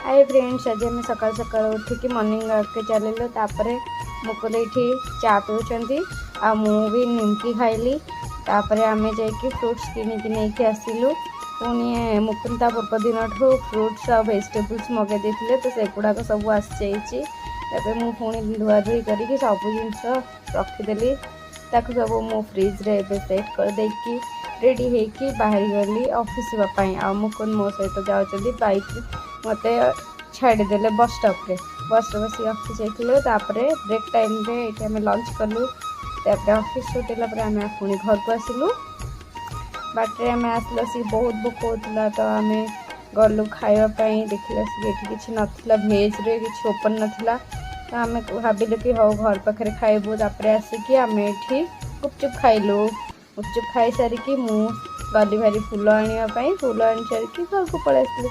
Hi friends, आज आम सकाल सकाल उठिकी मॉर्निंग वॉक के चलिलु। तापर मुकुल ये चा पीउछंती आ मु भी निमकी खाइली। तापर आम जाइए फ्रुट्स किनिकी नहीं आसिलु। पुणी मुकुल ता पूर्व दिन फ्रुट्स आ वेजिटेबल्स मगे देते तो सेगुड़ाक सब आसी जाइए। पुणी धुआ धुई करके सब जिनस रखीदेली ताक सब मो फ्रिज रे सेट कर देकी रेडी होगी बाहरी गली ऑफिस जावाई। आ मुकुंद मो सहित जाऊँच बाइक मत छाड़देले बस स्टॉप रे। बस बस ऑफिस जाते ब्रेक टाइम रे ये आम लंच कलु। ऑफिस छुटेला आम पुणी घर को आसलु। बाटे आम आसला सी बहुत भोक होता तो आम गलु खावाई। देखला कि नाला भेज रे कि ओपन नाला तो आम भाविलु कि हाँ घर पाखे खाइबू। आसिकी आम ये गुपचुप खाइलु। गुपचुप खाई सारिकी मु गली भारी फूल आने फूल आनी सारिकी घर को पलि आसलु।